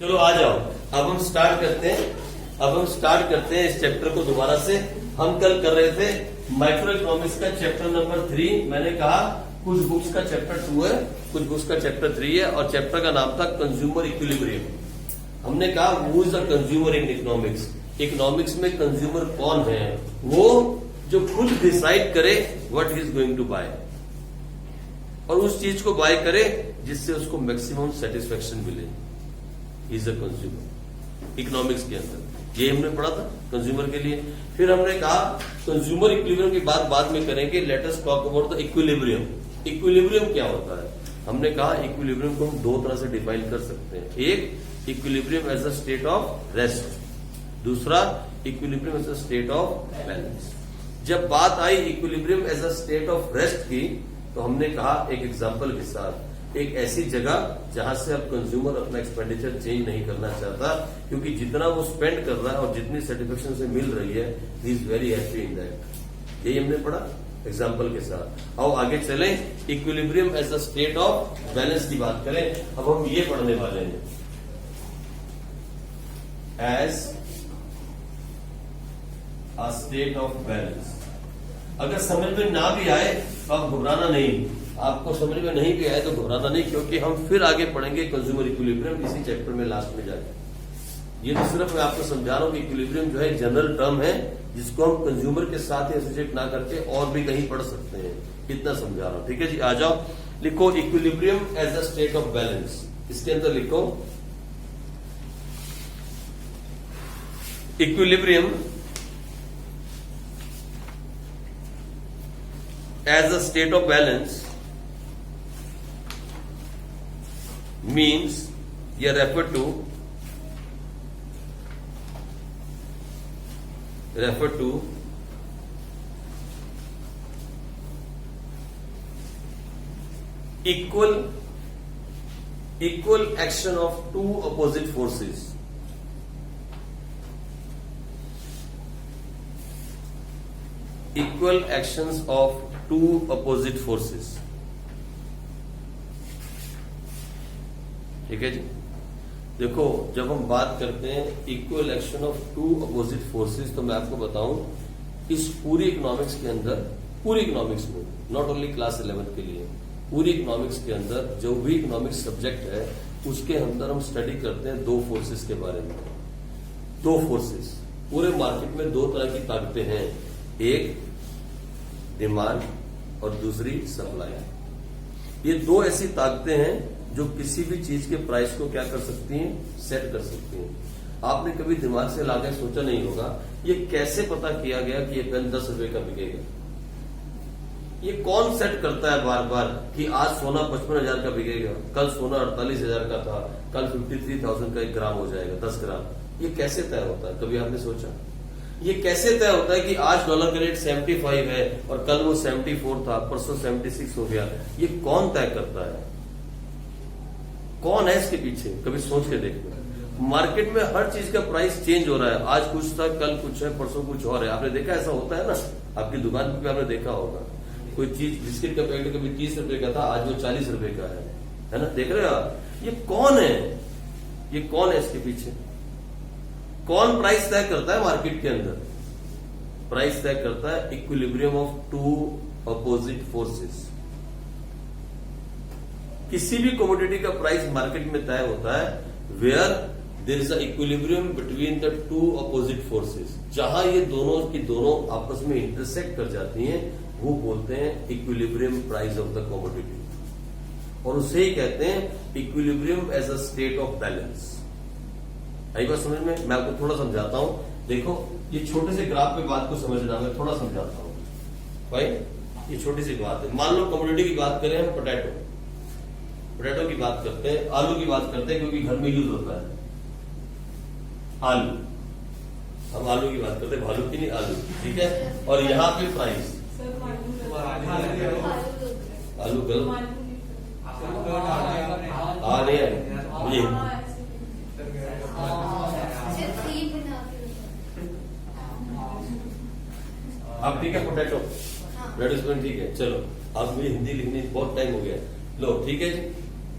चलो आ जाओ। अब हम स्टार्ट करते हैं इस चैप्टर को दोबारा से। हम कल कर रहे थे माइक्रो इकोनॉमिक्स का चैप्टर नंबर 3। मैंने कहा कुछ बुक्स का चैप्टर 2 है, कुछ बुक्स का चैप्टर 3 है, और चैप्टर का नाम था कंज्यूमर इक्विलिब्रियम। हमने कहा who is the consumer in economics. Economics में कंज्यूमर कौन है? वो जो खुद डिसाइड करे what he is going to buy, और उस चीज को बाय करे जिससे उसको मैक्सिमम सेटिस्फेक्शन मिले। इज अ कंज्यूमर इकोनॉमिक्स के अंदर। ये हमने पढ़ा था कंज्यूमर के लिए। फिर हमने कहा कंज्यूमर इक्विलिब्रियम की बात बाद में करेंगे। Let us talk about the equilibrium. Equilibrium क्या होता है? हमने कहा इक्विलिब्रियम को हम दो तरह से डिफाइन कर सकते हैं। एक, equilibrium as a state of rest. दूसरा, equilibrium as a state of balance. जब बात आई equilibrium as a state of rest की, तो हमने कहा एक एग्जाम्पल के साथ, एक ऐसी जगह जहां से अब कंज्यूमर अपना एक्सपेंडिचर चेंज नहीं करना चाहता, क्योंकि जितना वो स्पेंड कर रहा है और जितनी सेटिस्फेक्शन से मिल रही है, he is very happy in that. यही हमने पढ़ा एग्जाम्पल के साथ। अब आगे चलें, equilibrium as a state of balance की बात करें। अब हम ये पढ़ने वाले हैं, as a state of balance. अगर समझ में ना भी आए तो आप घबराना नहीं। आपको समझ में नहीं भी आए तो घबराना नहीं, क्योंकि हम फिर आगे पढ़ेंगे कंज्यूमर इक्विलिब्रियम इसी चैप्टर में लास्ट में जाके। ये तो सिर्फ मैं आपको समझा रहा हूं कि इक्विलिब्रियम जो है जनरल टर्म है, जिसको हम कंज्यूमर के साथ ही एसोसिएट ना करके और भी कहीं पढ़ सकते हैं। इतना समझा रहा हूं, ठीक है जी। आ जाओ, लिखो equilibrium as a state of balance. इसके अंदर लिखो equilibrium as a state of balance means you refer to equal action of two opposite forces. Equal actions of two opposite forces. ठीक है जी। देखो, जब हम बात करते हैं equal action of two opposite forces, तो मैं आपको बताऊं इस पूरी इकोनॉमिक्स के अंदर, पूरी इकोनॉमिक्स में, नॉट ओनली क्लास 11 के लिए, पूरी इकोनॉमिक्स के अंदर जो भी इकोनॉमिक्स सब्जेक्ट है उसके अंदर हम स्टडी करते हैं दो फोर्सेस के बारे में। दो फोर्सेस। पूरे मार्केट में दो तरह की ताकतें हैं, एक डिमांड और दूसरी सप्लाई। ये दो ऐसी ताकतें हैं जो किसी भी चीज के प्राइस को क्या कर सकती हैं? सेट कर सकती हैं। आपने कभी दिमाग से लाकर सोचा नहीं होगा ये कैसे पता किया गया कि ये पेन 10 रुपए का बिकेगा? ये कौन सेट करता है बार बार कि आज सोना 55,000 का बिकेगा, कल सोना 48,000 का था, कल 53,000 का 1 ग्राम हो जाएगा, 10 ग्राम। ये कैसे तय होता है? कभी आपने सोचा? ये कैसे तय होता है कि आज डॉलर का रेट 75 है और कल वो 74 था, परसों 76 हो गया? ये कौन तय करता है? कौन है इसके पीछे? कभी सोच के देखो। मार्केट में हर चीज का प्राइस चेंज हो रहा है। आज कुछ था, कल कुछ है, परसों कुछ और है। आपने देखा ऐसा होता है ना? आपकी दुकान पर भी आपने देखा होगा, कोई चीज बिस्किट का पैकेट कभी 30 रुपए का था, आज वो 40 रुपए का है ना? देख रहे हो आप? ये कौन है? ये कौन है इसके पीछे? कौन प्राइस तय करता है मार्केट के अंदर? प्राइस तय करता है equilibrium of two opposite forces. किसी भी कमोडिटी का प्राइस मार्केट में तय होता है where there is a equilibrium between the two opposite forces. जहां ये दोनों की दोनों आपस में इंटरसेक्ट कर जाती हैं, वो बोलते हैं equilibrium price of the commodity, और उसे ही कहते हैं equilibrium as a state of balance. आई बात समझ में? मैं आपको थोड़ा समझाता हूं। देखो, ये छोटे से ग्राफ पे बात को समझना, मैं थोड़ा समझाता हूं भाई। ये छोटी सी बात है। मान लो कमोडिटी की बात करें हम, पोटैटो की बात करते हैं, आलू की बात करते हैं, क्योंकि घर में यूज होता है आलू। हम आलू की बात करते हैं, भालू की नहीं, आलू। ठीक है। और यहाँ पे प्राइस आलू गल आ नहीं है ये आप ठीक है? पोटैटो ठीक है। चलो, आज मुझे हिंदी लिखने बहुत टाइम हो गया। लो, ठीक है जी।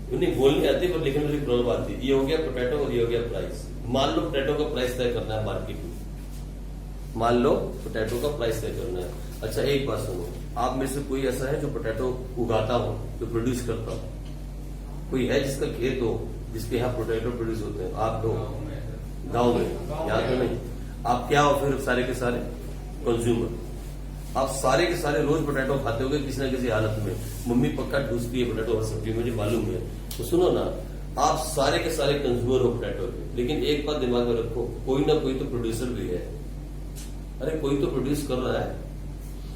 नहीं बोलनी आती पर लिखने में प्रॉब्लम आती है। ये हो गया पोटैटो और ये हो गया प्राइस। मान लो पोटैटो का प्राइस तय करना है मार्केट में, मान लो पोटैटो का प्राइस तय करना है। अच्छा एक बात सुनो, आप में से कोई ऐसा है जो पोटैटो उगाता हो, जो प्रोड्यूस करता हो? कोई है जिसका खेत हो, जिसके यहाँ पोटैटो प्रोड्यूस होते हैं? आप तो गाँव में, यहाँ तो नहीं। आप क्या हो फिर? सारे के सारे कंज्यूमर। आप सारे के सारे रोज पोटैटो खाते होगे किसी न किसी हालत में। मम्मी पक्का ढूंसती है पोटैटो और सब्जी, मुझे मालूम है। तो सुनो ना, आप सारे के सारे कंज्यूमर हो पोटैटो के, लेकिन एक बात दिमाग में रखो, कोई ना कोई तो प्रोड्यूसर भी है। अरे कोई तो प्रोड्यूस कर रहा है।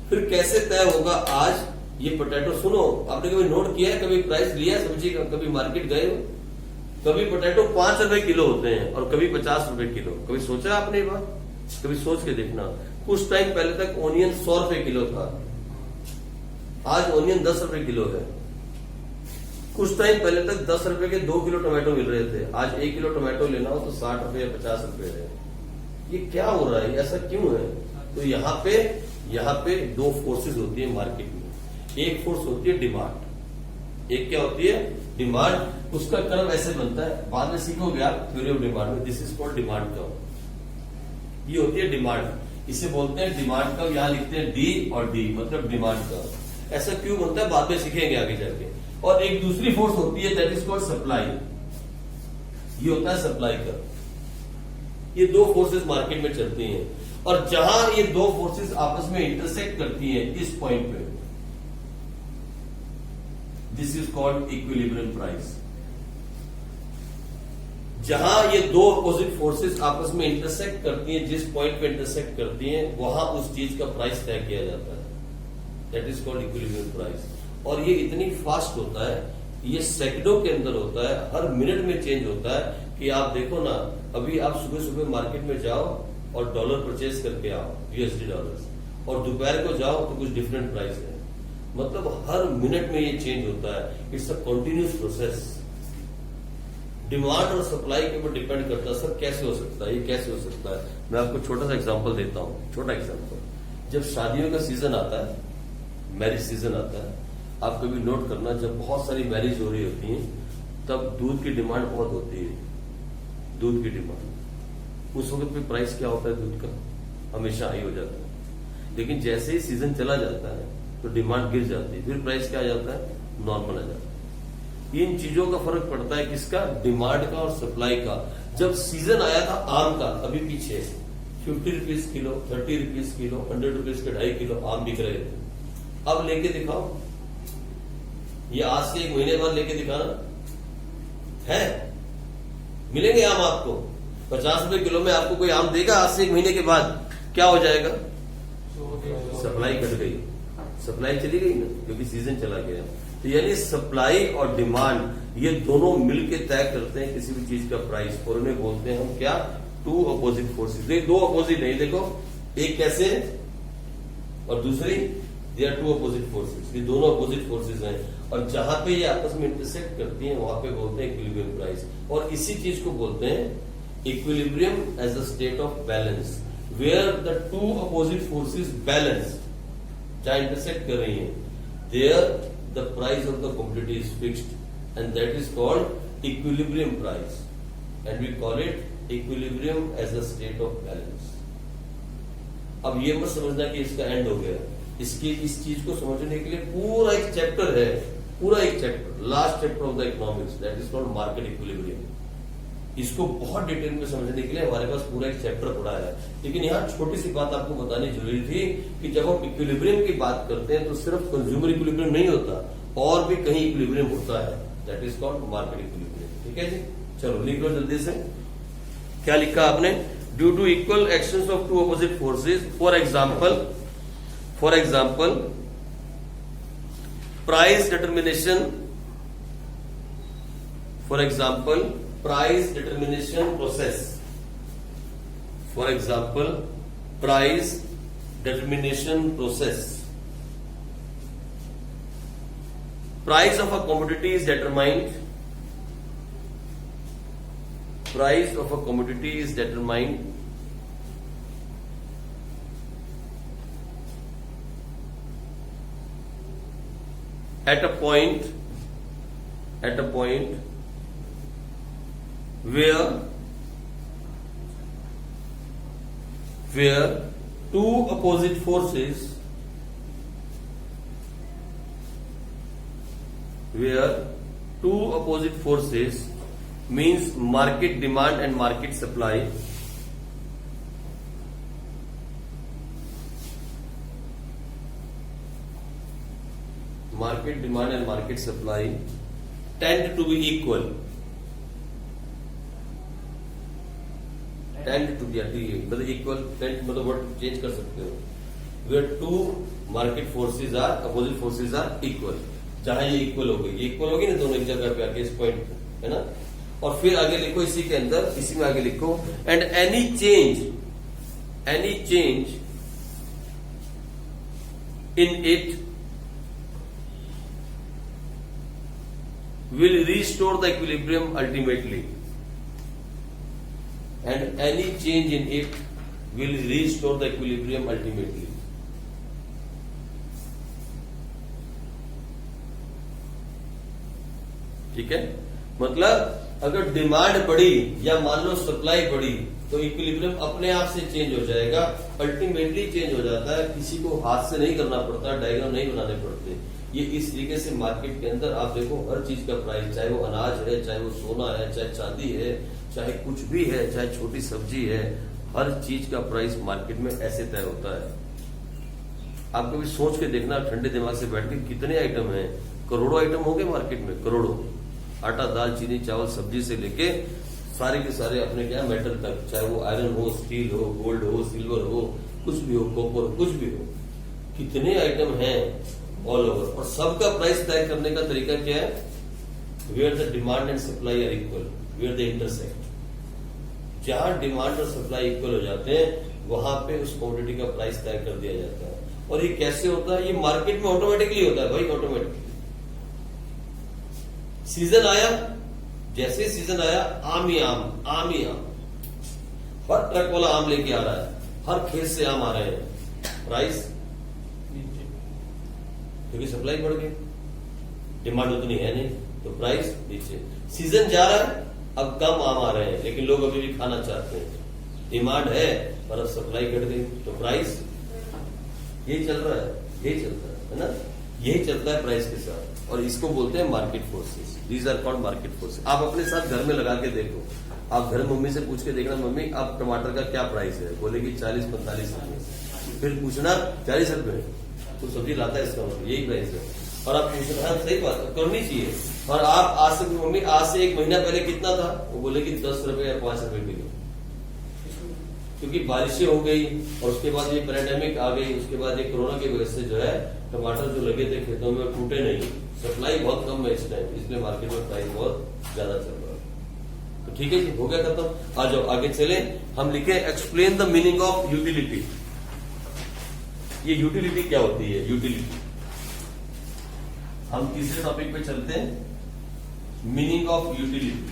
फिर कैसे तय होगा आज ये पोटैटो? सुनो, आपने कभी नोट किया है, कभी प्राइस लिया है सब्जी का? कभी मार्केट गए हो? कभी पोटैटो 5 रुपए किलो होते हैं और कभी 50 रुपए किलो। कभी सोचा आपने ये बात? कभी सोच के देखना। कुछ टाइम पहले तक ओनियन 100 रुपए किलो था, आज ओनियन 10 रुपए किलो है। कुछ टाइम पहले तक 10 रुपए के 2 किलो टमाटो मिल रहे थे, आज 1 किलो टमाटो लेना हो तो 60 रुपए या 50 रुपए है। ये क्या हो रहा है? ऐसा क्यों है? तो यहाँ पे 2 फोर्सेस होती है मार्केट में। एक फोर्स होती है डिमांड। एक क्या होती है? डिमांड। उसका कर्व ऐसे बनता है, बाद में सीखोगे आप थ्योरी ऑफ डिमांड में। This is called demand curve. ये होती है डिमांड, इसे बोलते हैं डिमांड कर्व। यहां लिखते हैं डी और डी, मतलब डिमांड कर्व। ऐसा क्यों बनता है बाद में सीखेंगे आगे जाके। और एक दूसरी फोर्स होती है, दैट इज कॉल्ड सप्लाई। ये होता है सप्लाई कर्व। ये 2 फोर्सेस मार्केट में चलती हैं, और जहां ये 2 फोर्सेस आपस में इंटरसेक्ट करती हैं इस पॉइंट पे, this is called equilibrium price. जहां ये 2 अपोजिट फोर्सेस आपस में इंटरसेक्ट करती हैं, जिस पॉइंट पे इंटरसेक्ट करती हैं, वहां उस चीज का प्राइस तय किया जाता है, that is called equilibrium price. और ये इतनी फास्ट होता है, ये सेकंडों के अंदर होता है, हर मिनट में चेंज होता है कि आप देखो ना, अभी आप सुबह सुबह मार्केट में जाओ और डॉलर परचेज करके आओ, यूएसडी डॉलर्स, और दोपहर को जाओ तो कुछ डिफरेंट प्राइस है। मतलब हर मिनट में ये चेंज होता है। It's a continuous process. Demand और सप्लाई के ऊपर डिपेंड करता है। सर कैसे हो सकता है? ये कैसे हो सकता है? मैं आपको छोटा सा एग्जांपल देता हूं। छोटा एग्जांपल, जब शादियों का सीजन आता है, मैरिज सीजन आता है, आप कभी नोट करना, जब बहुत सारी मैरिज हो रही होती है, तब दूध की डिमांड बहुत होती है। दूध की डिमांड, उस वक्त पे प्राइस क्या होता है दूध का? हमेशा हाई हो जाता है। लेकिन जैसे ही सीजन चला जाता है तो डिमांड गिर जाती है, फिर प्राइस क्या आ जाता है? नॉर्मल आ जाता है। इन चीजों का फर्क पड़ता है किसका? डिमांड का और सप्लाई का। जब सीजन आया था आम का, अभी पीछे 50 rupees kilo, 30 rupees kilo, 100 rupees के 2.5 किलो आम बिक रहे थे। अब लेके दिखाओ, ये आज से 1 महीने बाद लेके दिखाना है, मिलेंगे आम आपको 50 रुपए किलो में। आपको कोई आम देगा आज से 1 महीने के बाद? क्या हो जाएगा? सप्लाई घट गई, सप्लाई चली गई ना, क्योंकि सीजन चला गया। तो यानी सप्लाई और डिमांड ये दोनों मिलके तय करते हैं किसी भी चीज का प्राइस, और उन्हें बोलते हैं हम क्या? 2 अपोजिट फोर्सेस। 2 अपोजिट नहीं, देखो एक कैसे और दूसरी, दे आर 2 अपोजिट फोर्सेस। ये दोनों अपोजिट फोर्सेस हैं, और जहां पे ये आपस में इंटरसेक्ट करती हैं वहां पे बोलते हैं इक्विलिब्रियम प्राइस। और इसी चीज को बोलते हैं equilibrium as a state of balance, where the 2 opposite forces balance, जहां इंटरसेक्ट कर रही हैं, there the price of the commodity is fixed, and that is called equilibrium price, and we call it equilibrium as a state of balance. अब ये मत समझना कि इसका एंड हो गया। इस चीज को समझने के लिए पूरा एक चैप्टर है, पूरा एक chapter, last chapter of the economics, that is called market equilibrium. इसको बहुत डिटेल में समझने के लिए हमारे पास पूरा एक चैप्टर पड़ा है। लेकिन यहाँ छोटी सी बात आपको बतानी जरूरी थी कि जब हम इक्विलिब्रियम की बात करते हैं तो सिर्फ कंज्यूमर इक्विलिब्रियम नहीं होता, और भी कहीं इक्विलिब्रियम होता है, that is called market equilibrium. ठीक है जी, चलो लिख लो जल्दी से। क्या लिखा आपने? Due to equal actions of 2 opposite forces, for example price determination, for example price determination process, for example price determination process. Price of a commodity is determined, price of a commodity is determined at a point at a point where two opposite forces means market demand and market supply tend to be equal. मतलब equal टेंट मतलब word change कर सकते हो. Where two market forces are opposite forces are equal. जहां ये equal हो गई, इक्वल होगी ना दोनों एक जगह पे आके इस पॉइंट पे, है ना. और फिर आगे लिखो इसी के अंदर, इसी में आगे लिखो and any change in it will restore the equilibrium ultimately. And any change in it will restore the equilibrium ultimately. ठीक है. मतलब अगर डिमांड बढ़ी या मान लो सप्लाई बढ़ी तो इक्विलिब्रियम अपने आप से चेंज हो जाएगा, अल्टीमेटली चेंज हो जाता है. किसी को हाथ से नहीं करना पड़ता, डायग्राम नहीं बनाने पड़ते. ये इस तरीके से मार्केट के अंदर आप देखो हर चीज का प्राइस, चाहे वो अनाज है, चाहे वो सोना है, चाहे चांदी है, चाहे कुछ भी है, चाहे छोटी सब्जी है, हर चीज का प्राइस मार्केट में ऐसे तय होता है. आप कभी सोच के देखना ठंडे दिमाग से बैठ के, कितने आइटम है, करोड़ों आइटम होंगे मार्केट में, करोड़ों. आटा, दाल, चीनी, चावल, सब्जी से लेके सारे के सारे अपने क्या मेटल तक, चाहे वो आयरन हो, स्टील हो, गोल्ड हो, सिल्वर हो, कुछ भी हो, कॉपर, कुछ भी हो, कितने आइटम हैं ऑल ओवर. और सबका प्राइस तय करने का तरीका क्या है? Where the demand and supply are equal, where the intersect. जहां डिमांड और सप्लाई इक्वल हो जाते हैं वहां पे उस क्वांटिटी का प्राइस तय कर दिया जाता है. और ये कैसे होता है? ये मार्केट में ऑटोमेटिकली होता है भाई, ऑटोमेटिकली. सीजन आया, जैसे सीजन आया, आम ही आम. हर ट्रक वाला आम लेके आ रहा है, हर खेत से आम आ रहे हैं, प्राइस क्योंकि सप्लाई बढ़ गई, डिमांड उतनी है नहीं तो प्राइस नीचे. सीजन जा रहा है, अब कम आम आ रहे हैं लेकिन लोग अभी भी खाना चाहते हैं, डिमांड है पर अब सप्लाई घट गई तो प्राइस. यही चल रहा है ना. यही चलता है प्राइस के साथ. और इसको बोलते हैं market forces. These are called market forces. आप अपने साथ घर में लगा के देखो. आप घर मम्मी से पूछ के देखना, मम्मी अब टमाटर का क्या प्राइस है? बोलेगी 40-45 रुपए. फिर पूछना 40 रुपए तो सब्जी लाता है, इसका मतलब यही प्राइस है. और आप पूछना, सही बात करनी चाहिए. और आप आज से मम्मी, आज से 1 महीना पहले कितना था? वो बोलेगी 10 रुपए या 5 रुपए किलो. क्योंकि बारिशें हो गई और उसके बाद ये पैंडेमिक आ गई, उसके बाद ये कोरोना की वजह से जो है टमाटर जो लगे थे खेतों में टूटे नहीं. सप्लाई बहुत कम है इस टाइम, इसलिए मार्केट में प्राइस बहुत ज्यादा चल रहा है. तो ठीक है जी, हो गया खत्म. आ जाओ आगे चले. हम लिखे explain the meaning of utility. ये यूटिलिटी क्या होती है? यूटिलिटी हम तीसरे टॉपिक पे चलते हैं. Meaning of utility.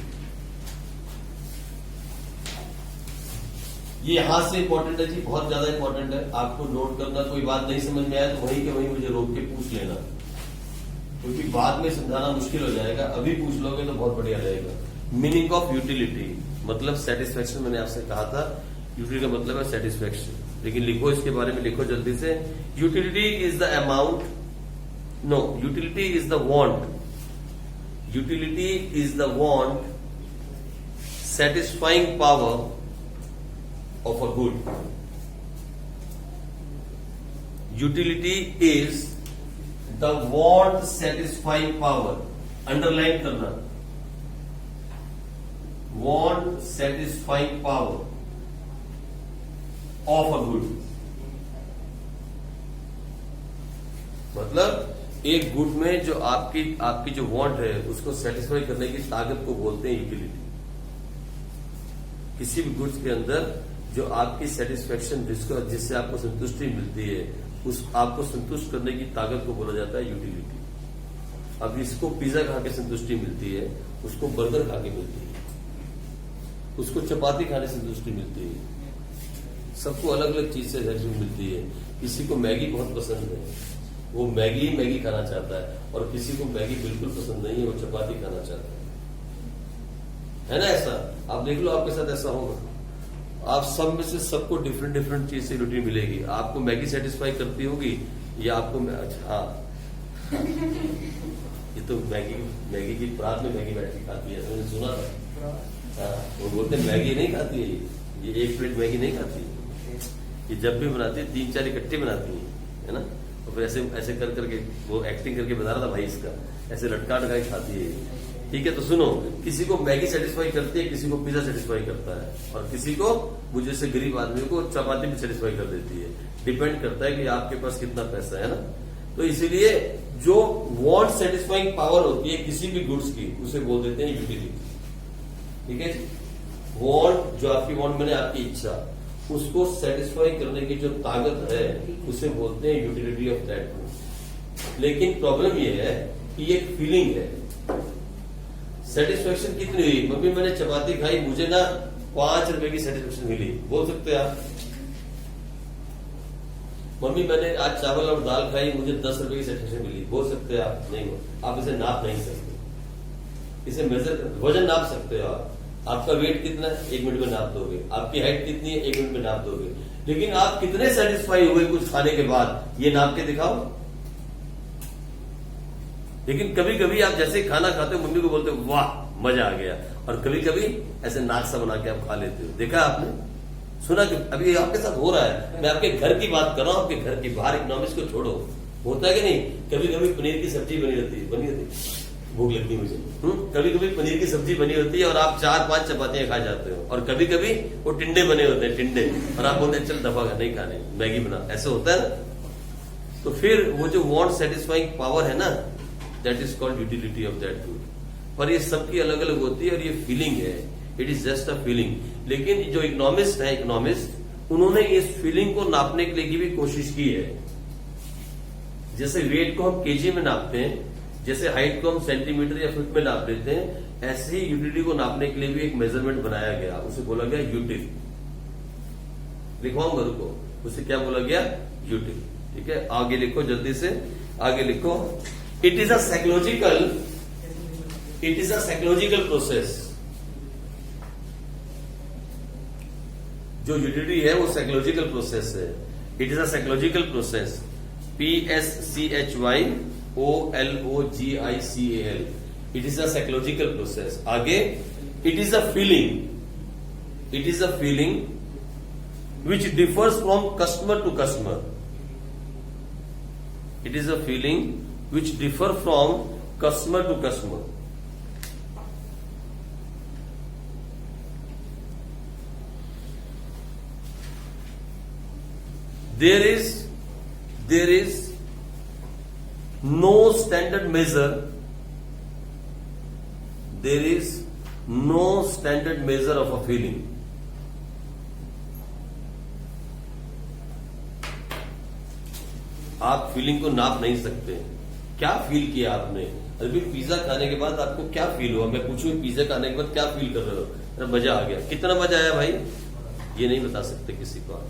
ये यहां से इंपॉर्टेंट है जी, बहुत ज्यादा इंपॉर्टेंट है. आपको नोट करना. कोई बात नहीं समझ में आया तो वहीं के वहीं मुझे रोक के पूछ लेना, क्योंकि बाद में समझाना मुश्किल हो जाएगा. अभी पूछ लोगे तो बहुत बढ़िया रहेगा. मीनिंग ऑफ यूटिलिटी मतलब सेटिस्फेक्शन. मैंने आपसे कहा था यूटिलिटी का मतलब है सेटिस्फेक्शन. लेकिन लिखो, इसके बारे में लिखो जल्दी से. Utility is the amount, no, utility is the want. Utility is the want satisfying power of a good. Utility is the want satisfying power. Underline करना. Want satisfying power of a good. मतलब एक good में जो आपकी जो want है उसको satisfy करने की ताकत को बोलते हैं यूटिलिटी. किसी भी गुड्स के अंदर जो आपकी सेटिस्फेक्शन, जिससे आपको संतुष्टि मिलती है, उस आपको संतुष्ट करने की ताकत को बोला जाता है यूटिलिटी. अब इसको पिज्जा खा के संतुष्टि मिलती है, उसको बर्गर खा के मिलती है, उसको चपाती खाने से संतुष्टि मिलती है. सबको अलग अलग चीज से संतुष्टि मिलती है. किसी को मैगी बहुत पसंद है, वो मैगी मैगी खाना चाहता है, और किसी को मैगी बिल्कुल पसंद नहीं है, वो चपाती खाना चाहता है ना? ऐसा आप देख लो, आपके साथ ऐसा होगा। आप सब में से सबको डिफरेंट डिफरेंट चीज से रूटीन मिलेगी। आपको मैगी सेटिस्फाई करती होगी या आपको अच्छा, हाँ ये तो मैगी की प्रात में मैगी बैठ के खाती है, मैंने सुना था। हाँ, वो बोलते मैगी नहीं खाती है, ये एक प्लेट मैगी नहीं खाती है, ये जब भी बनाती है 3-4 इकट्ठे बनाती है ना? और फिर ऐसे ऐसे कर करके वो एक्टिंग करके बता रहा था भाई, इसका ऐसे लटका लटका खाती है। ठीक है, तो सुनो, किसी को मैगी सेटिस्फाई करती है, किसी को पिज्जा सेटिस्फाई करता है, और किसी को वो जैसे गरीब आदमी को चपाती भी सेटिस्फाई कर देती है। डिपेंड करता है कि आपके पास कितना पैसा है ना। तो इसीलिए जो वांट सेटिस्फाइंग पावर होती है किसी भी गुड्स की, उसे बोल देते हैं यूटिलिटी। ठीक है जी, वांट जो आपकी वांट मैंने आपकी इच्छा, उसको सेटिस्फाई करने की जो ताकत है उसे बोलते हैं यूटिलिटी ऑफ दैट गुड। लेकिन प्रॉब्लम यह है कि ये एक फीलिंग है। सेटिस्फेक्शन कितनी हुई? मम्मी मैंने चपाती खाई, मुझे ना 5 रुपए की सेटिस्फेक्शन मिली, बोल सकते हैं आप। मम्मी मैंने आज चावल और दाल खाई, मुझे 10 रुपए की सेटिस्फेक्शन मिली, बोल सकते हैं आप? नहीं, आप इसे नाप नहीं सकते। इसे मेजर, वजन नाप सकते हो आप। आपका वेट कितना है 1 मिनट में नाप दोगे, आपकी हाइट कितनी है 1 मिनट में नाप दोगे, लेकिन आप कितने सेटिस्फाई हुए कुछ खाने के बाद, ये नाप के दिखाओ। लेकिन कभी कभी आप जैसे खाना खाते हो मम्मी को बोलते हो वाह मजा आ गया, और कभी कभी ऐसे नाक सा बना के आप खा लेते हो। देखा आपने, सुना कि अभी आपके साथ हो रहा है। मैं आपके घर की बात कर रहा हूं, आपके घर की, बाहर इकोनॉमिक्स को छोड़ो। होता है कि नहीं, कभी कभी पनीर की सब्जी बनी होती है, भूख लगती है मुझे, कभी कभी पनीर की सब्जी बनी होती है और आप 4-5 चपातियां खा जाते हो, और कभी कभी वो टिंडे बने होते हैं, टिंडे, और आप बोलते हैं चल दफा नहीं खाने, मैगी बना, ऐसे होता है ना। तो फिर वो जो वांट सेटिस्फाइंग पावर है ना, that is called utility of that good. पर ये सबकी अलग अलग होती है, और ये फीलिंग है, it is just a feeling. लेकिन जो इकोनॉमिस्ट है, इकोनॉमिस्ट, उन्होंने इस फीलिंग को नापने के लिए भी कोशिश की है। जैसे वेट को हम केजी में नापते हैं, जैसे हाइट को हम सेंटीमीटर या फुट में नाप लेते हैं, ऐसे ही यूटिलिटी को नापने के लिए भी एक मेजरमेंट बनाया गया, उसे बोला गया यूटिल। लिखवाऊंगा, रुको, उसे क्या बोला गया? यूटिल। ठीक है, आगे लिखो, जल्दी से आगे लिखो। It is a psychological process. जो यूटिलिटी है वो साइकोलॉजिकल प्रोसेस है। It is a psychological process, PSCHYOLOGICAL। It is a psychological process. आगे, it is a feeling. It is a feeling which differs from customer to customer. It is a feeling which differ from customer to customer. There is no standard measure. There is no standard measure of a feeling. आप feeling को नाप नहीं सकते। क्या feel किया आपने? अभी pizza खाने के बाद आपको क्या फील हुआ? मैं पूछूं पिज्जा खाने के बाद क्या फील कर रहे हो? अरे मजा आ गया। कितना मजा आया भाई? ये नहीं बता सकते किसी को,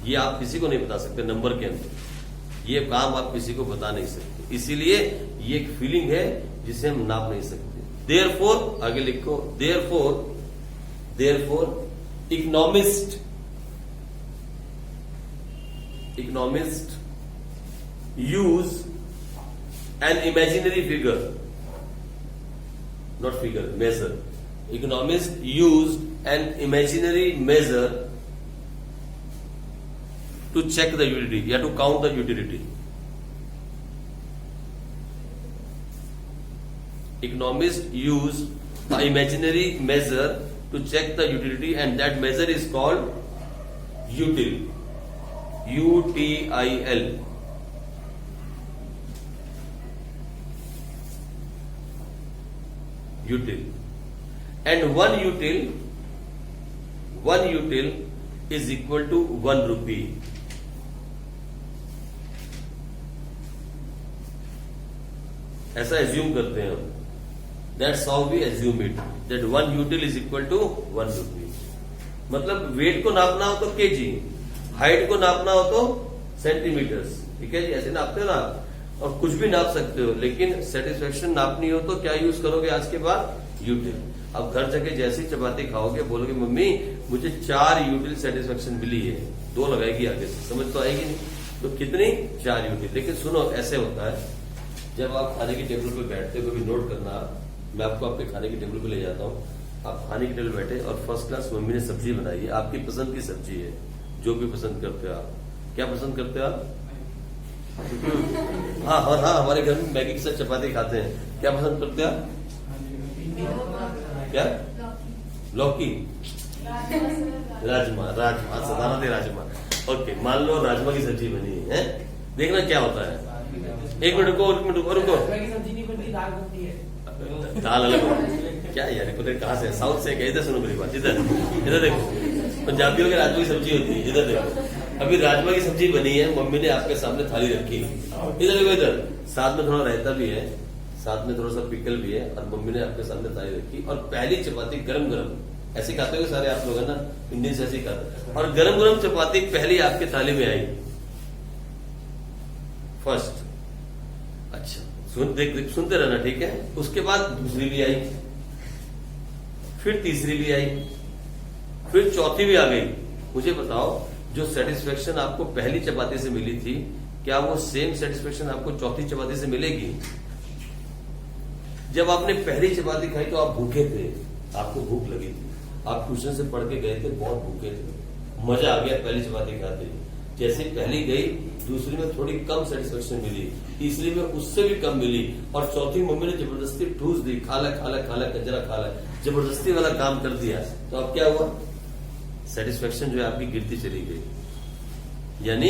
ये आप किसी को नहीं बता सकते नंबर के अंदर। ये काम आप किसी को बता नहीं सकते, इसीलिए ये एक फीलिंग है जिसे हम नाप नहीं सकते। देयरफॉर, आगे लिखो, therefore economist use an imaginary figure, not figure, measure. Economists used an imaginary measure to check the utility, या to count the utility. Economists use an imaginary measure to check the utility, and that measure is called util. UTIL. Util. And one util is equal to 1 rupee. ऐसा assume करते हैं हम। That's how we assume it, that 1 util is equal to 1 rupee. मतलब wait को नापना हो तो KG, height को नापना हो तो सेंटीमीटर्स, ठीक है जी, ऐसे नापते हो ना, और कुछ भी नाप सकते हो, लेकिन सेटिस्फेक्शन नापनी हो तो क्या यूज करोगे आज के बाद? यूटिल। अब घर जाके जैसी चपाती खाओगे बोलोगे मम्मी मुझे 4 यूटिल सेटिस्फेक्शन मिली है, 2 लगाएगी आगे से, समझ तो आएगी नहीं। तो कितनी? 4 यूटिल। लेकिन सुनो, ऐसे होता है जब आप खाने की टेबल पे बैठते हो, कभी नोट करना, मैं आपको आपके खाने की टेबल पे ले जाता हूँ, आप खाने की टेबल बैठे और फर्स्ट क्लास मम्मी ने सब्जी बनाई है, आपकी पसंद की सब्जी है, जो भी पसंद करते हो आप, क्या पसंद करते हो आप? हाँ, और हाँ, हमारे घर में मैगी के साथ चपाती खाते हैं, क्या पसंद करते हो आप? क्या? लौकी, राजमा, राजमा, साधारण राजमा। ओके, मान लो राजमा की सब्जी बनी है, देखना क्या होता है। एक मिनट रुको, रुको। सब्जी नहीं बनती, दाल बनती है। दाल अलग क्या यार, कहाँ से? साउथ से क्या? इधर सुनो मेरी बात, इधर देखो, पंजाबियों के राजमा की सब्जी होती है, इधर देखो। अभी राजमा की सब्जी बनी है, मम्मी ने आपके सामने थाली रखी, इधर देखो, इधर साथ में थोड़ा रायता भी है, साथ में थोड़ा सा पिकल भी है, और मम्मी ने आपके सामने थाली रखी, और पहली चपाती गरम गरम, ऐसे खाते हो सारे आप लोग, है ना, इंडियन ऐसे खाते, और गरम गरम चपाती पहली आपके थाली में आई फर्स्ट। अच्छा, सुनते रहना, ठीक है। उसके बाद दूसरी भी आई, फिर तीसरी भी आई, फिर चौथी भी आ गई। मुझे बताओ, जो सेटिस्फेक्शन आपको पहली चपाती से मिली थी, क्या वो सेम सेटिस्फेक्शन आपको चौथी चपाती से मिलेगी? जब आपने पहली चपाती खाई तो आप भूखे थे, आपको भूख लगी थी, आप ट्यूशन से पढ़ के गए थे, बहुत भूखे थे, मजा आ गया पहली चपाती खाते। जैसे पहली गई, दूसरी में थोड़ी कम सेटिस्फेक्शन मिली, तीसरी में उससे भी कम मिली, और चौथी मम्मी ने जबरदस्ती ठूस दी, खाला खाला खाला कचरा खाला, जबरदस्ती वाला काम कर दिया, तो अब क्या हुआ? सेटिस्फेक्शन जो है आपकी गिरती चली गई। यानी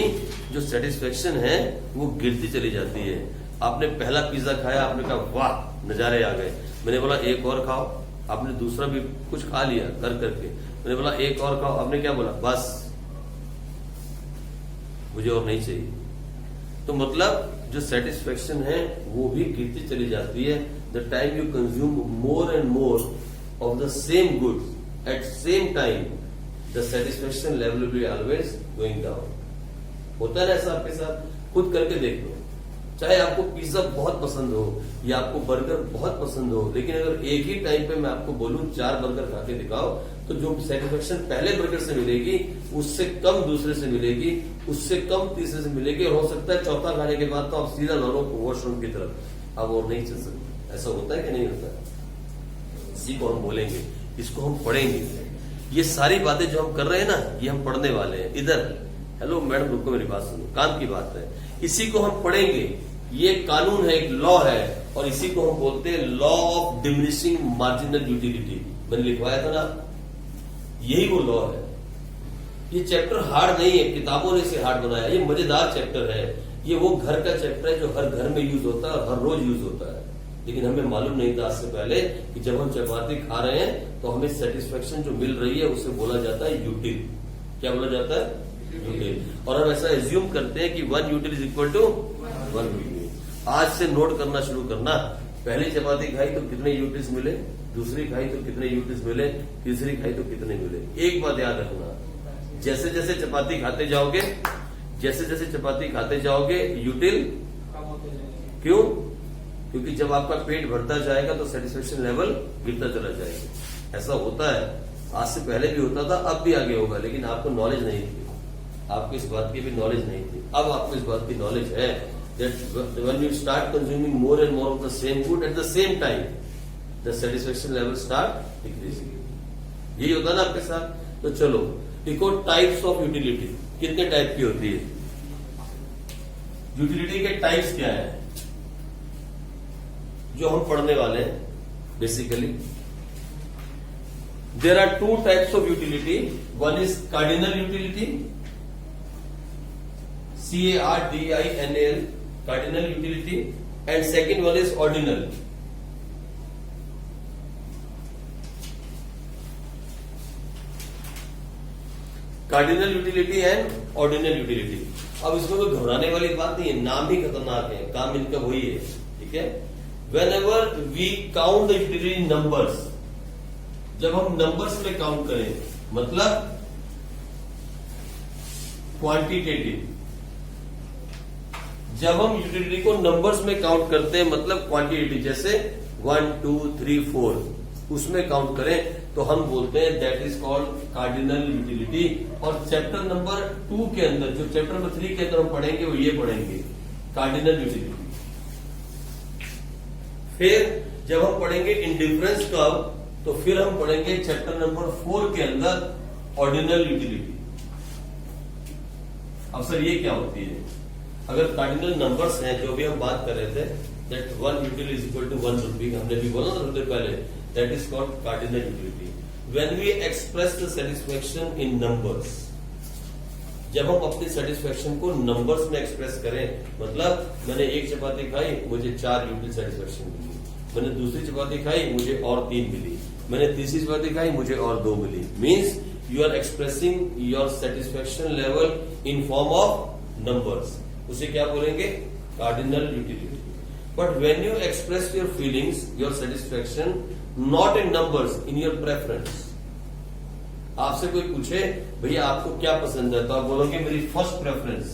जो सेटिस्फेक्शन है वो गिरती चली जाती है। आपने पहला पिज्जा खाया, आपने कहा वाह नजारे आ गए, मैंने बोला एक और खाओ, आपने दूसरा भी कुछ खा लिया कर करके, मैंने बोला एक और खाओ, आपने क्या बोला? बस मुझे और नहीं चाहिए। तो मतलब जो सेटिस्फेक्शन है वो भी गिरती चली जाती है। The time you consume more and more of the same goods at same time, the satisfaction level will be always going down. होता है ना ऐसा आपके साथ? खुद करके देख लो, चाहे आपको पिज्जा बहुत पसंद हो या आपको बर्गर बहुत पसंद हो, लेकिन अगर एक ही टाइम पे मैं आपको बोलूं 4 बर्गर खा के दिखाओ, तो जो सेटिस्फेक्शन पहले बर्गर से मिलेगी उससे कम दूसरे से मिलेगी, उससे कम तीसरे से मिलेगी, और हो सकता है चौथा खाने के बाद तो आप सीधा दौड़ो वॉशरूम की तरफ, अब और नहीं चल सकते। ऐसा होता है कि नहीं होता? इसी को हम बोलेंगे, इसको हम पढ़ेंगे। ये सारी बातें जो हम कर रहे हैं ना, ये हम पढ़ने वाले हैं। इधर हेलो मैडम, रुको मेरी बात सुनो, काम की बात है, इसी को हम पढ़ेंगे। ये कानून है, एक लॉ है, और इसी को हम बोलते हैं law of diminishing marginal utility. मैंने लिखवाया था ना, यही वो लॉ है। ये चैप्टर हार्ड नहीं है, किताबों ने इसे हार्ड बनाया, ये मजेदार चैप्टर है। ये वो घर का चैप्टर है जो हर घर में यूज होता है और हर रोज यूज होता है, लेकिन हमें मालूम नहीं था आज से पहले कि जब हम चपाती खा रहे हैं तो हमें सेटिस्फेक्शन जो मिल रही है उसे बोला जाता है यूटिल। क्या बोला जाता है? यूटिल। और हम ऐसा एज्यूम करते हैं कि 1 util is equal to 1 util. आज से नोट करना शुरू करना, पहली चपाती खाई तो कितने यूटिल्स मिले, दूसरी खाई तो कितने यूटिल्स मिले, तीसरी खाई तो कितने मिले। एक बात याद रखना, जैसे जैसे चपाती खाते जाओगे, जैसे जैसे चपाती खाते जाओगे यूटिल क्यों? क्योंकि जब आपका पेट भरता जाएगा तो सेटिस्फेक्शन लेवल गिरता चला जाएगा। ऐसा होता है, आज से पहले भी होता था, अब भी आगे होगा, लेकिन आपको नॉलेज नहीं थी, आपको इस बात की भी नॉलेज नहीं थी। अब आपको इस बात की नॉलेज है that when you start consuming more and more of the same food at the same time, the satisfaction level start decreasing. यही होता है ना आपके साथ? तो चलो देखो, टाइप्स ऑफ यूटिलिटी कितने टाइप की होती है? यूटिलिटी के टाइप्स क्या है जो हम पढ़ने वाले हैं? Basically there are 2 types of utility. One is cardinal utility, CARDINAL, cardinal utility, and second one is ordinal. Cardinal utility and ordinal utility. अब इसमें कोई घबराने वाली बात नहीं है, नाम ही खतरनाक है, काम इनका वही है, ठीक है। Whenever we count the utility in numbers, जब हम नंबर्स में काउंट करें, मतलब क्वांटिटेटिव, जब हम यूटिलिटी को नंबर्स में काउंट करते हैं, मतलब क्वांटिटी, जैसे 1 2 3 4 उसमें काउंट करें तो हम बोलते हैं that is called cardinal utility. और चैप्टर नंबर 2 के अंदर, जो चैप्टर नंबर 3 के अंदर हम पढ़ेंगे वो ये पढ़ेंगे, कार्डिनल यूटिलिटी। फिर जब हम पढ़ेंगे इंडिफरेंस कर्व, तो फिर हम पढ़ेंगे चैप्टर नंबर 4 के अंदर ऑर्डिनल यूटिलिटी। अब सर ये क्या होती है? अगर कार्डिनल नंबर्स हैं, जो भी हम बात कर रहे थे, that 1 util is equal to 1 rupee, हमने भी बोला ना थोड़ी देर पहले, that is called cardinal utility. When we express the satisfaction in numbers, जब हम अपनी सेटिस्फेक्शन को नंबर्स में एक्सप्रेस करें, मतलब मैंने एक चपाती खाई, मुझे 4 यूटिल सेटिस्फेक्शन मिली, मैंने दूसरी चपाती खाई, मुझे और 3 मिली, मैंने तीसरी चपाती खाई, मुझे और 2 मिली। Means you are expressing your satisfaction level in form of numbers, उसे क्या बोलेंगे? Cardinal utility. But when you express your feelings, your satisfaction not in numbers, in your preference, आपसे कोई पूछे भैया आपको क्या पसंद है, तो आप बोलोगे मेरी फर्स्ट प्रेफरेंस,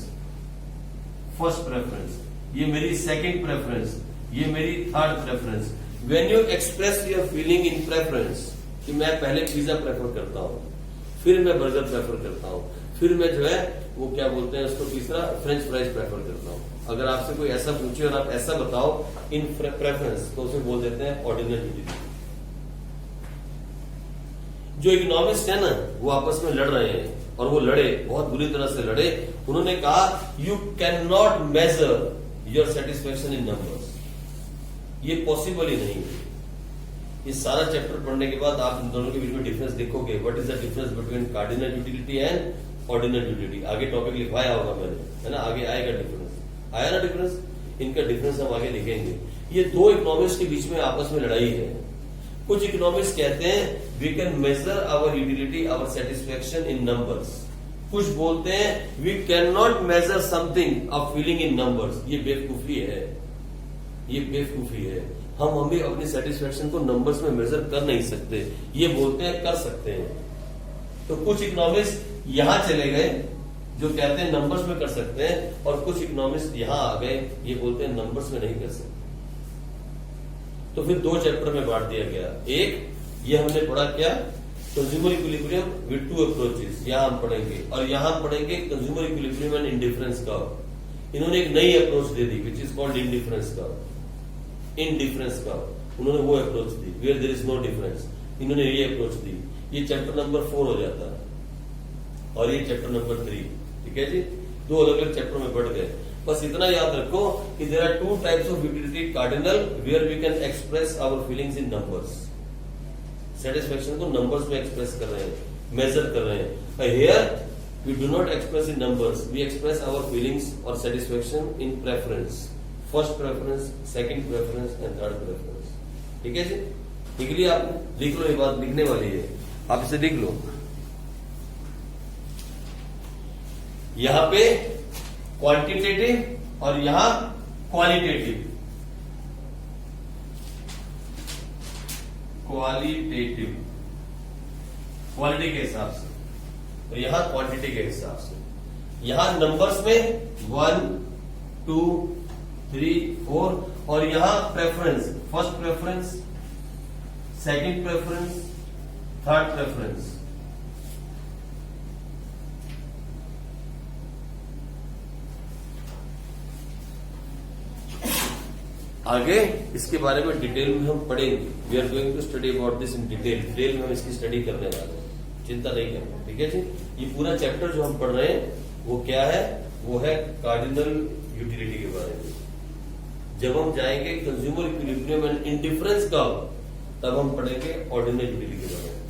ये मेरी सेकंड प्रेफरेंस, ये मेरी third preference. When you express your feeling in preference, कि मैं पहले पिज्जा प्रेफर करता हूं, फिर मैं बर्गर प्रेफर करता हूं, फिर मैं जो है वो क्या बोलते हैं उसको, तीसरा फ्रेंच फ्राइज प्रेफर करता हूं। अगर आपसे कोई ऐसा पूछे और आप ऐसा बताओ इन प्रेफरेंस, तो उसे बोल देते हैं ऑर्डिनल यूटिलिटी। जो इकोनॉमिस्ट है ना, वो आपस में लड़ रहे हैं, और वो लड़े, बहुत बुरी तरह से लड़े। उन्होंने कहा you can not major your satisfaction in numbers, ये पॉसिबल ही नहीं है। ये सारा चैप्टर पढ़ने के बाद आप इन दोनों के बीच में डिफरेंस देखोगे, what is the difference between cardinal utility and ordinal utility. आगे टॉपिक लिखवाया होगा मैंने, है ना, आगे आएगा डिफरेंस, आया ना डिफरेंस, इनका डिफरेंस हम आगे लिखेंगे। ये दो इकोनॉमिक्स के बीच में आपस में लड़ाई है। कुछ इकोनॉमिक्स कहते हैं we can measure our utility, our satisfaction in numbers. कुछ बोलते हैं we can not measure something of feeling in numbers. ये बेवकूफी है, ये बेवकूफी है। हम भी अपनी सेटिस्फेक्शन को नंबर्स में मेजर कर नहीं सकते, ये बोलते हैं कर सकते हैं। तो कुछ इकोनॉमिक्स यहां चले गए जो कहते हैं नंबर्स में कर सकते हैं, और कुछ इकोनॉमिक्स यहां आ गए, ये बोलते हैं नंबर्स में नहीं कर सकते। तो फिर दो चैप्टर में बांट दिया गया। एक ये हमने पढ़ा क्या, consumer equilibrium with two approaches, यहां हम पढ़ेंगे, और यहां पढ़ेंगे consumer equilibrium and indifference curve. इन्होंने एक नई अप्रोच दे दी which is called indifference curve. Indifference curve उन्होंने वो अप्रोच दी where there is no difference, इन्होंने ये अप्रोच दी। ये चैप्टर नंबर 4 हो जाता है, और ये चैप्टर नंबर 3। ठीक है जी, दो अलग अलग चैप्टर में बढ़ गए। बस इतना याद रखो कि there are two types of utility, cardinal where we can express our feelings in numbers, satisfaction को नंबर्स में एक्सप्रेस कर रहे हैं, मेजर कर रहे हैं। Here we do not express in numbers, we express our feelings और satisfaction in preference, first preference, second preference and third preference. ठीक है जी, लिख लिया आपने? लिख लो, ये बात लिखने वाली है, आप इसे लिख लो। यहां पे क्वांटिटेटिव और यहां क्वालिटेटिव, क्वालिटेटिव क्वालिटी के हिसाब से, और यहां क्वांटिटी के हिसाब से। यहां नंबर्स में 1 2 3 4, और यहां preference, first preference, second preference, third preference. आगे इसके बारे में डिटेल में हम पढ़ेंगे। We are going to study about this in detail में हम इसकी स्टडी करने वाले हैं, चिंता नहीं करना। ठीक है जी, ये पूरा चैप्टर जो हम पढ़ रहे हैं वो क्या है, वो है कार्डिनल यूटिलिटी के बारे में। जब हम जाएंगे consumer equilibrium and indifference curve, तब हम पढ़ेंगे ऑर्डिनल यूटिलिटी के बारे में।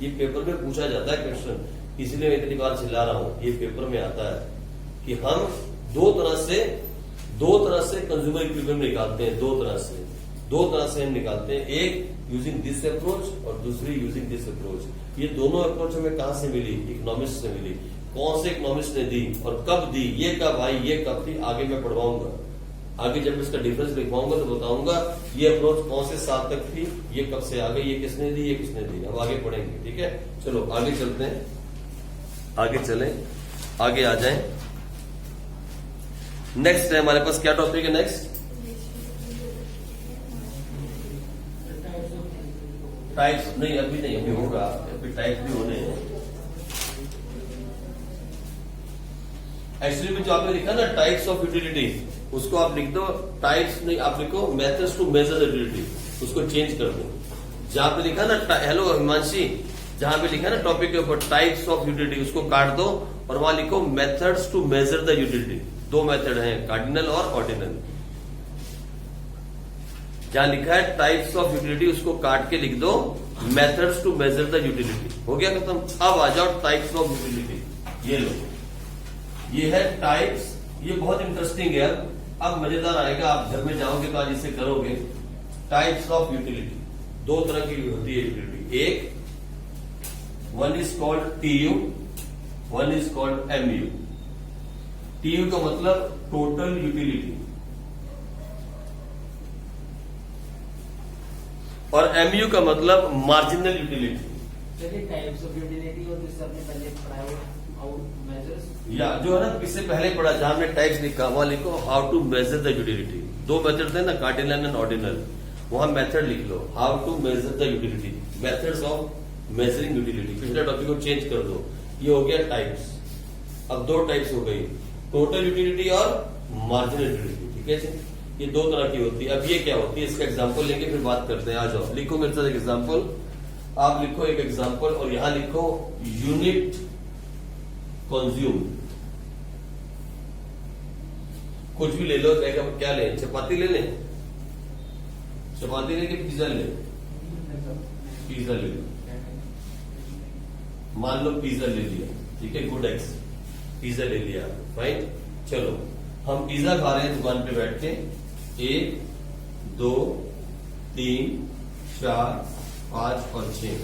ये पेपर में पूछा जाता है क्वेश्चन, इसलिए मैं इतनी बार चिल्ला रहा हूं। ये पेपर में आता है कि हम दो तरह से कंज्यूमर इक्विलिब्रियम निकालते हैं। दो तरह से हम निकालते हैं, एक यूजिंग दिस अप्रोच और दूसरी यूजिंग दिस अप्रोच। ये दोनों अप्रोच हमें कहां से मिली? इकोनॉमिक्स से मिली। कौन से इकोनॉमिक्स ने दी और कब दी, ये कब आई, ये कब थी, आगे मैं पढ़वाऊंगा। आगे जब इसका डिफरेंस लिखवाऊंगा तो बताऊंगा ये अप्रोच कौन से साल तक थी, ये कब से आ गई, ये किसने दी, ये किसने दी। अब आगे पढ़ेंगे। ठीक है, चलो आगे चलते हैं, आगे चलें, आगे आ जाएं। नेक्स्ट है हमारे पास क्या टॉपिक है नेक्स्ट? टाइप्स नहीं, अभी नहीं, अभी होगा, अभी टाइप भी होने हैं। एक्चुअली में जो आपने लिखा ना टाइप्स ऑफ यूटिलिटी, उसको आप लिख दो टाइप्स नहीं, आप लिखो methods to measure the utility, उसको चेंज कर दो। जहां पे लिखा ना हेलो हिमांशी, जहां पे लिखा ना टॉपिक के ऊपर टाइप्स ऑफ यूटिलिटी, उसको काट दो और वहां लिखो methods to measure the utility. दो मेथड हैं, कार्डिनल और ऑर्डिनल। जहां लिखा है टाइप्स ऑफ यूटिलिटी, उसको काट के लिख दो methods to measure the utility. हो गया खत्म। अब आ जाओ टाइप्स ऑफ यूटिलिटी। ये लो, ये है टाइप्स। ये बहुत इंटरेस्टिंग है। अब मजेदार आएगा, आप घर में जाओगे तो आज इसे करोगे। टाइप्स ऑफ यूटिलिटी, दो तरह की होती है यूटिलिटी। एक, one is called TU, one is called MU. TU का मतलब टोटल यूटिलिटी और एमयू का मतलब मार्जिनल यूटिलिटी। चलिए टाइप्स ऑफ यूटिलिटी और जिससे आपने पहले पढ़ा है आउट मेजर्स, या जो है ना इससे पहले पढ़ा, जहां हमने टाइप्स लिखा वहां लिखो how to measure the utility. दो मेथड थे ना, कार्डिनल एंड ऑर्डिनल, वहां मेथड लिख लो how to measure the utility, methods of measuring utility. पिछले टॉपिक को चेंज कर दो, ये हो गया टाइप्स। अब दो टाइप्स हो गई, टोटल यूटिलिटी और मार्जिनल यूटिलिटी। ठीक है जी, ये दो तरह की होती है। अब ये क्या होती है, इसका एग्जांपल लेंगे फिर बात करते हैं। आ जाओ, लिखो मेरे साथ एक एग्जांपल। आप लिखो एक एग्जांपल और यहां लिखो यूनिट कंज्यूम। कुछ भी ले लो, क्या लें? चपाती ले लें, चपाती ले के पिज्जा ले, पिज्जा ले लो। मान लो पिज्जा ले लिया, ठीक है, गुड एक्स, पिज्जा ले लिया, फाइन। चलो हम पिज्जा खा रहे हैं दुकान पे बैठ के। 1 2 3 4 5 और 6।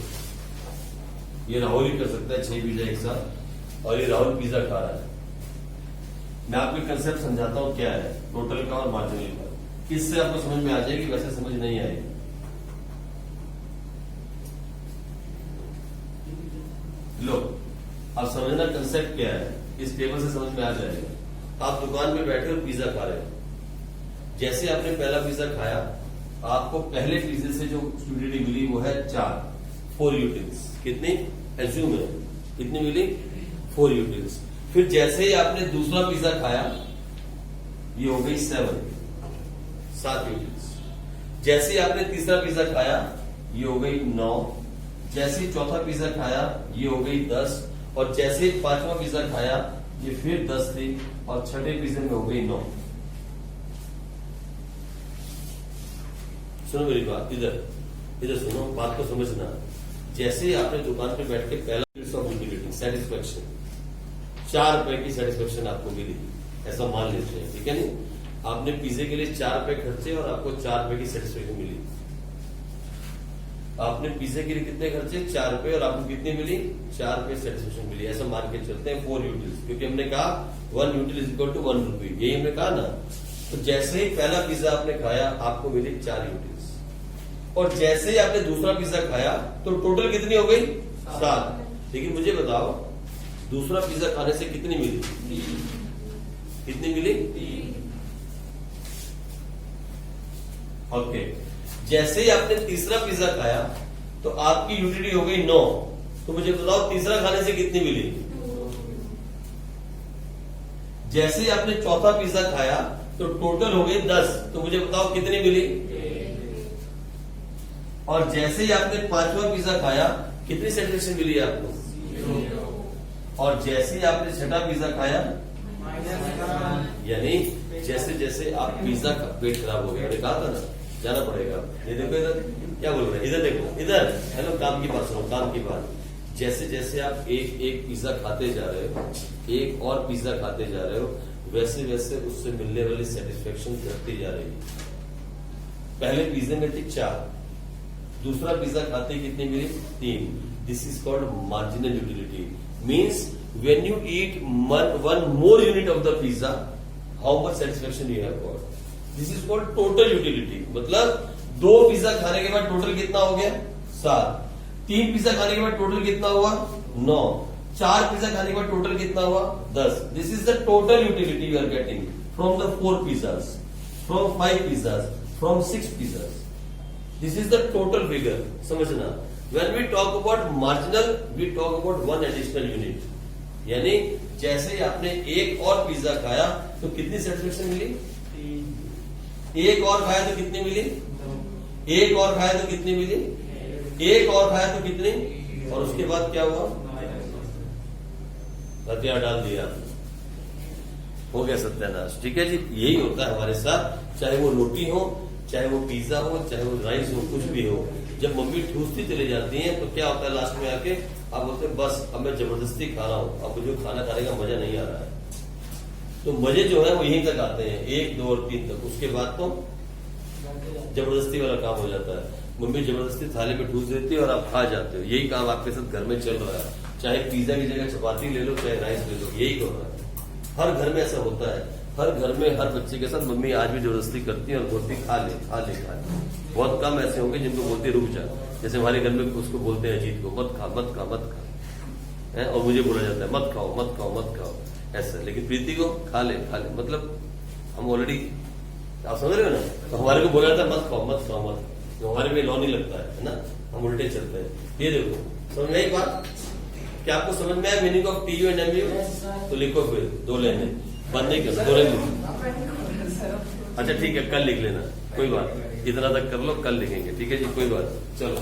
ये राहुल ही कर सकता है 6 पिज्जा एक साथ, और ये राहुल पिज्जा खा रहा है। मैं आपको कंसेप्ट समझाता हूं क्या है टोटल का और मार्जिनल का। इससे आपको समझ में आ जाएगी, वैसे समझ नहीं आएगी। लो अब समझना कंसेप्ट क्या है, इस टेबल से समझ में आ जाएगा। आप दुकान में बैठे और पिज्जा खा रहे हो। जैसे आपने पहला पिज्जा खाया, आपको पहले पिज्जे से जो यूटिलिटी मिली वो है 4 यूटिल्स। कितनी एज्यूम है, कितनी मिली? 4 यूटिल्स। फिर जैसे ही आपने दूसरा पिज्जा खाया, ये हो गई 7 यूटिल्स। जैसे ही आपने तीसरा पिज्जा खाया, ये हो गई 9। जैसे ही चौथा पिज्जा खाया, ये हो गई 10। और जैसे ही पांचवा पिज्जा खाया, ये फिर 10 थी, और छठे पिज्जे में हो गई 9। सुनो मेरी बात, इधर सुनो, बात को समझना। जैसे ही आपने दुकान पे बैठ के पहला ऑफ यूटिलिटी सेटिस्फेक्शन, 4 रुपए की सेटिस्फेक्शन आपको मिली, ऐसा मान लेते हैं, ठीक है नहीं? आपने पिज्जे के लिए 4 रुपए खर्चे और आपको 4 रुपए की सेटिस्फेक्शन मिली। आपने पिज्जे के लिए कितने खर्चे? 4 रुपए, और आपको कितनी मिली? 4 रुपए सेटिस्फेक्शन मिली। ऐसा मान के चलते हैं 4 यूटिल्स, क्योंकि हमने कहा 1 यूटिल इज इक्वल टू 1 रुपी, यही हमने कहा ना। तो जैसे ही पहला पिज्जा आपने खाया, आपको मिली 4 यूटिल्स, और जैसे ही आपने दूसरा पिज्जा खाया तो टोटल कितनी हो गई? 7। लेकिन मुझे बताओ, दूसरा पिज्जा खाने से कितनी मिली? 3। कितनी मिली? 3। ओके। जैसे ही आपने तीसरा पिज्जा खाया तो आपकी यूटिलिटी हो गई 9। तो मुझे बताओ तीसरा खाने से कितनी मिली? 2। जैसे ही आपने चौथा पिज्जा खाया तो टोटल हो गई 10। तो मुझे बताओ कितनी मिली? 1। और जैसे ही आपने पांचवा पिज्जा खाया, कितनी सेटिस्फेक्शन मिली आपको? 0। और जैसे ही आपने छठा पिज्जा खाया, यानी जैसे जैसे आप पिज्जा का पेट खराब हो गया, मैंने कहा था ना जाना पड़ेगा। ये देखो इधर क्या बोल रहे हैं, इधर देखो, इधर हेलो, काम की बात सुनो, काम की बात। जैसे जैसे आप एक एक पिज्जा खाते जा रहे हो, एक और पिज्जा खाते जा रहे हो, वैसे वैसे उससे मिलने वाली सेटिस्फेक्शन घटती जा रही है। पहले पिज्जे में थी 4, दूसरा पिज्जा खाते ही कितनी मिली? 3। This is called marginal utility. Means when you eat 1 more unit of the pizza, how much satisfaction you have got? This is called total utility. मतलब 2 पिज्जा खाने के बाद टोटल कितना हो गया? 7। 3 पिज्जा खाने के बाद टोटल कितना हुआ? 9। 4 पिज्जा खाने के बाद टोटल कितना हुआ? 10। This is the total utility you are getting from the 4 pizzas, from 5 pizzas, from 6 pizzas. This is the total figure. समझना. When we talk about marginal, we talk about one additional unit. यानी जैसे ही आपने एक और pizza खाया तो कितनी satisfaction मिली? एक और खाया तो कितनी मिली? एक और खाया तो कितनी मिली? एक और खाया तो कितनी? और उसके बाद क्या हुआ? हथियार डाल दिया, हो गया सत्यानाश. ठीक है जी, यही होता है हमारे साथ. चाहे वो रोटी हो, चाहे वो पिज्जा हो, चाहे वो राइस हो, कुछ भी हो. जब मम्मी ठूसती चली जाती हैं तो क्या होता है लास्ट में आके? आप बोलते हैं बस अब मैं जबरदस्ती खा रहा हूं, अब मुझे खाना खाने का मजा नहीं आ रहा है. तो मजे जो है वो यहीं तक आते हैं, 1, 2 और 3 तक. उसके बाद तो जबरदस्ती वाला काम हो जाता है. मम्मी जबरदस्ती थाली में ठूस देती है और आप खा जाते हो. यही काम आपके साथ घर में चल रहा है. चाहे पिज्जा की जगह चपाती ले लो, चाहे राइस ले लो, यही हो रहा है. हर घर में ऐसा होता है. हर घर में हर बच्चे के साथ मम्मी आज भी जबरदस्ती करती है और बोलती खा ले खा ले खा ले. बहुत कम ऐसे होंगे जिनको बोलते रुक जा. जैसे हमारे घर में उसको बोलते हैं अजीत को, मत खा मत खा मत खा. और मुझे बोला जाता है मत खाओ मत खाओ मत खाओ ऐसा. लेकिन प्रीति को खा ले मतलब हम ऑलरेडी, आप समझ रहे हो ना. तो हमारे को बोला जाता है मत खाओ मत खाओ मत. तो हमारे में लॉ नहीं लगता है ना, हम उल्टे चलते हैं. ये देखो, समझ में आई बात? क्या आपको समझ में आया meaning of TU and MU? तो लिखो फिर 2 लाइनें, बंद नहीं करना, 2 लाइन. अच्छा ठीक है, कल लिख लेना, कोई बात. इतना तक कर लो, कल लिखेंगे. ठीक है जी, कोई बात. चलो.